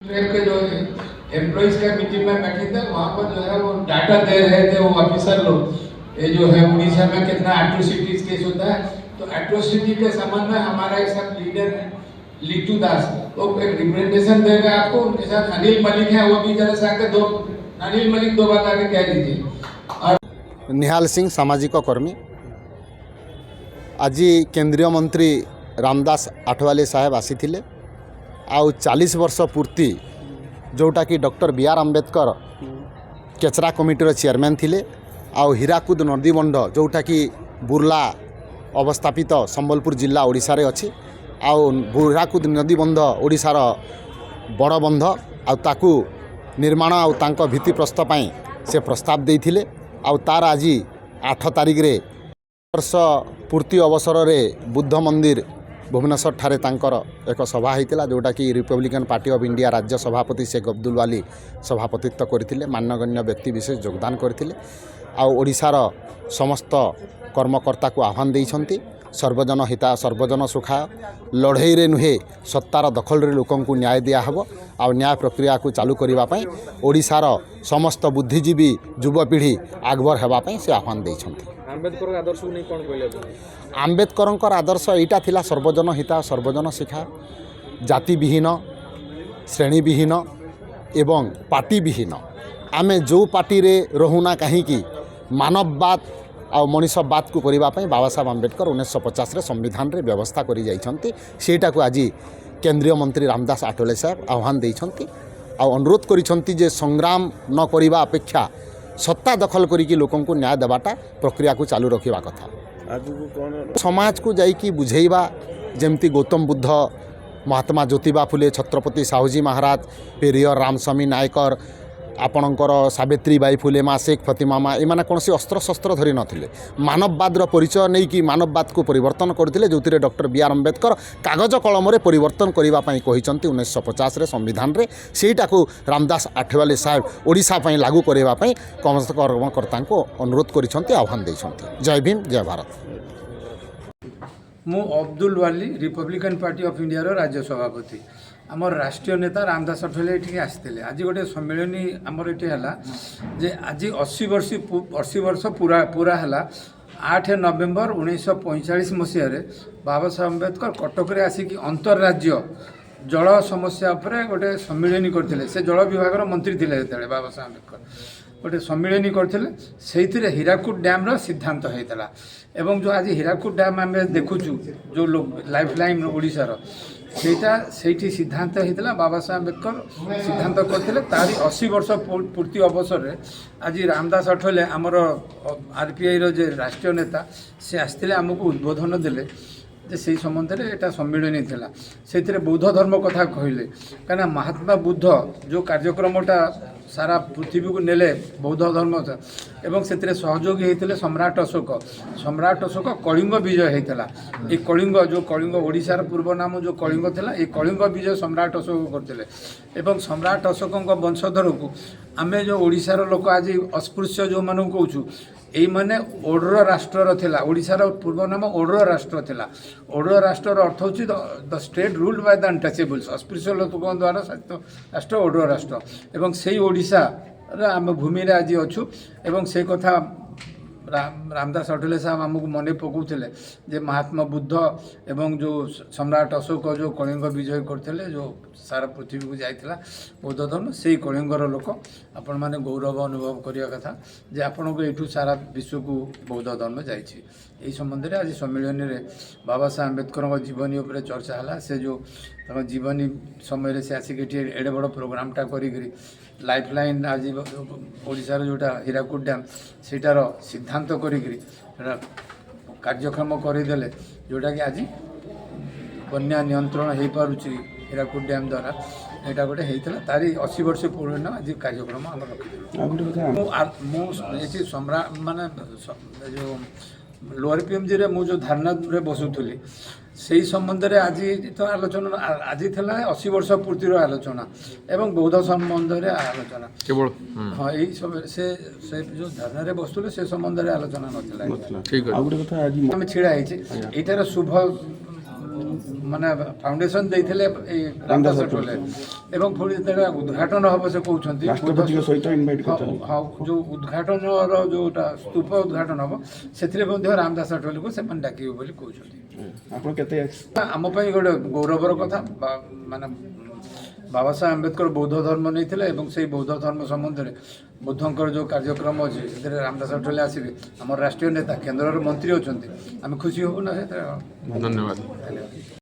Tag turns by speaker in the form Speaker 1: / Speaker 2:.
Speaker 1: के जो एम्प्लॉइज का मीटिंग में बैठे थे वहाँ पर जो है वो डाटा दे रहे थे वो ऑफिसर लोग। ये जो है उड़ीसा में कितना एट्रोसिटीज केस होता है, तो एट्रोसिटी के संबंध में हमारा एक सब लीडर है लिट्टू दास, वो एक रिप्रेजेंटेशन देगा आपको। उनके साथ अनिल मलिक है, वो भी जरा से आके दो अनिल मलिक दो बात आके कह दीजिए। और
Speaker 2: निहाल सिंह सामाजिक कर्मी। आज केंद्रीय मंत्री रामदास आठवाले साहेब आसी आउ 40 वर्ष पूर्ति जोटा कि डॉक्टर बी आर अम्बेडकर केचरा कमिटीर चेयरमैन थिले। आउ हीराकुद नदीबंध जोटा कि बुर्ला अवस्थापित संबलपुर जिला ओडिशा रे अछि। आउ हीराकुद नदीबंध ओडिशार बड़ बंध आउ निर्माण आउ तांको भित्ति प्रस्ताव पाई से प्रस्ताव देइथिले। आउ तार आज 8 तारिख रे वर्ष पूर्ति अवसर रे बुद्ध मंदिर भुवनेश्वर ठारे तांकर एक सभा होता जोटा कि रिपब्लिकन पार्टी ऑफ इंडिया राज्य सभापति शेख अब्दुल वाली सभापतित्व करते। मान्यगण्य व्यक्ति विशेष योगदान करते। ओडिशार समस्त कर्मकर्ता को आह्वान देइछंती सर्वजन हिता सर्वजन सुखा लड़ई रे नुहे सत्तार दखल रे लोकन को न्याय दिया हबो। आ न्याय प्रक्रिया को चालू करिबा पई ओडिशार समस्त बुद्धिजीवी युवपीढ़ी आगभर हेबा पई से आह्वान देइछंती।
Speaker 3: आम्बेडकर आदर्श नहीं कौन कहले?
Speaker 2: आम्बेडकर आदर्श यहाँ थिला सर्वजन हिता सर्वजन शिक्षा, जाति विहीन श्रेणी विहीन एवं पार्टी विहीन आमे जो पार्टी रे रहुना कहीं मानववाद आ मनीषवाद को करने बाबा साहब आम्बेडकर 1950 रे संविधान रे व्यवस्था करी जाइछंती। सेटा को आज केंद्रीय मंत्री रामदास आठवले साहब आह्वान देइछंती आ अनुरोध करिछंती जे संग्राम न करिबा अपेक्षा सत्ता दखल करिकी लोकन को न्याय देवाटा प्रक्रिया को चालू रखिबा कथा। समाज को जाइकी बुझेइबा जेमती गौतम बुद्ध, महात्मा ज्योतिबा फुले, छत्रपति साहूजी महाराज, पेरियर रामस्वामी नायकर, आपणकर सावित्री बाई फुले माँ, शेख फतिमा माँ, एमाने कौन सी अस्त्र शस्त्र धरी नथिले। मानववाद परिचय नहीं कि मानववाद को परिवर्तन करते जो डॉक्टर बी आर अम्बेडकर कागज कलम परिवर्तन करने को 1950 रे संविधान रे सेटा को रामदास आठवाले साहेब ओडिशा पई लागू करने कर्मकर्ता को अनुरोध कर आह्वान देइछंती। जय भीम जय भारत।
Speaker 1: मु अब्दुल वाली रिपब्लिकन पार्टी ऑफ इंडिया रो राज्य सभापति। आमर राष्ट्रीय नेता रामदास आठवले ये आसते। आज गोटे सम्मेलनी आमर ये है जे आज 80 वर्ष पूरा है 8 नवेम्बर 1945 मसीह बाबा साहेब अम्बेडकर कटक रे आसिक अंतरराज्य जल समस्या उपरे गोटे सम्मेलनी करते। से जल विभाग मंत्री थे जो बाबा साहेब अम्बेडकर गोटे सम्मेलनी करते। से हीराकुद डैम सिद्धांत होता एवं जो आज हीराकुद डैम आम देखुचु जो लाइफ लाइन ओडिशार सेठी सिद्धांत होता बाबा साहेब अम्बेडकर सिद्धांत करते। तारी 80 वर्ष पूर्ति अवसर में आज रामदास आठवले आमर आरपीआई रो राष्ट्रीय नेता से आसते आमको उद्बोधन देले जे से संबंध में यहाँ सम्मेलनी थी। से बौद्ध धर्म कथा कहले कहीं महात्मा बुद्ध जो कार्यक्रमटा सारा पृथ्वी को नेले बौद्ध धर्म एवं से सहयोगी होते सम्राट अशोक कलिंग विजय होता। ये कलिंग जो कलिंग ओडिशार पूर्व नाम जो कलिंग था ये कलिंग विजय सम्राट अशोक करते। एवं सम्राट अशोक वंशधर को आम जो ओडिशार लोक आज अस्पृश्य जो मान कहूँ यही मैंने ओडर राष्ट्र थिला। ओडिशार पूर्व नाम ओडर राष्ट्र थिला। ओडर राष्ट्र अर्थ हूँ the state ruled by the untouchables. अस्पृश्य लोकों द्वारा शासित राष्ट्र ओडर राष्ट्र एवं से ओडिशा आम भूमि रे आज अच्छु। एवं से कथा रामदास आठवले साहब आमको मन पकाउले जे महात्मा बुद्ध एवं जो सम्राट अशोक जो कलिंग विजय करते जो सारा पृथ्वी को जाइला बौद्ध धर्म से कलिंगर लोक आपण मैंने गौरव अनुभव करने कथा जे आपण को यू सारा विश्व को बौद्ध धर्म जाइए। यही संबंध में आज सम्मेलन में बाबा साहेब अम्बेडकर जीवनी उपर चर्चा है। से जो जीवनी समय से आसिक एडे बड़ प्रोग्रामटा करी लाइफ लाइन आज ओडिशार जोटा हीराकुद डैम सेटार सिद्धांत करी कार्यक्रम करदेले जोटा कि आज बन्या नियंत्रण हो पारुछि हीराकुद डैम द्वारा यहाँ गोटे होता तारी 80 वर्ष पूर्ण आज कार्यक्रम आम रखी सम्राट माने जो लोअर पीएमजी रे मु जो धारणा रे बसुली से संबंध में आज तो आलोचना आज था 80 वर्ष पूर्तिर आलोचना एवं बौद्ध संबंध में आलोचना केवल हाँ यही सब से जो धारणा रे बसुले से संबंध में आलोचना नाम छिड़ा होटार शुभ ମାନେ ଫାଉଣ୍ଡେସନ ଦେଇଥିଲେ ଏଇ ରାମଦାସ ଆଠୱଲେ ଏବଂ ପୁଣି ଯେତେବେଳେ ଉଦ୍ଘାଟନ ହେବ ସେ କହୁଛନ୍ତି
Speaker 4: ରାଷ୍ଟ୍ରପତିଙ୍କ ସହିତ ଇନଭାଇଟ୍ କରିଛନ୍ତି।
Speaker 1: ହଁ ଯେଉଁ ଉଦ୍ଘାଟନର ଯେଉଁଟା ସ୍ତୂପ ଉଦ୍ଘାଟନ ହେବ ସେଥିରେ ମଧ୍ୟ ରାମଦାସ ଆଠୱଲେକୁ ସେମାନେ ଡାକିବେ ବୋଲି କହୁଛନ୍ତି।
Speaker 4: ଆପଣ କେତେ
Speaker 1: ଆମ ପାଇଁ ଗୋଟେ ଗୌରବର କଥା ମାନେ ବାବା ସାହେବ ଆମ୍ବେଦକର ବୌଦ୍ଧ ଧର୍ମ ନେଇଥିଲେ ଏବଂ ସେଇ ବୌଦ୍ଧ ଧର୍ମ ସମ୍ବନ୍ଧରେ ବୁଦ୍ଧଙ୍କର ଯେଉଁ କାର୍ଯ୍ୟକ୍ରମ ଅଛି ସେଥିରେ ରାମଦାସ ଆଠୱଲେ ଆସିବେ ଆମର ରାଷ୍ଟ୍ରୀୟ ନେତା କେନ୍ଦ୍ରର ମନ୍ତ୍ରୀ ଅଛନ୍ତି ଆମେ ଖୁସି ହେବୁ ନା ସେଥିରେ
Speaker 5: ଧନ୍ୟବାଦ।
Speaker 1: ଧନ୍ୟବାଦ।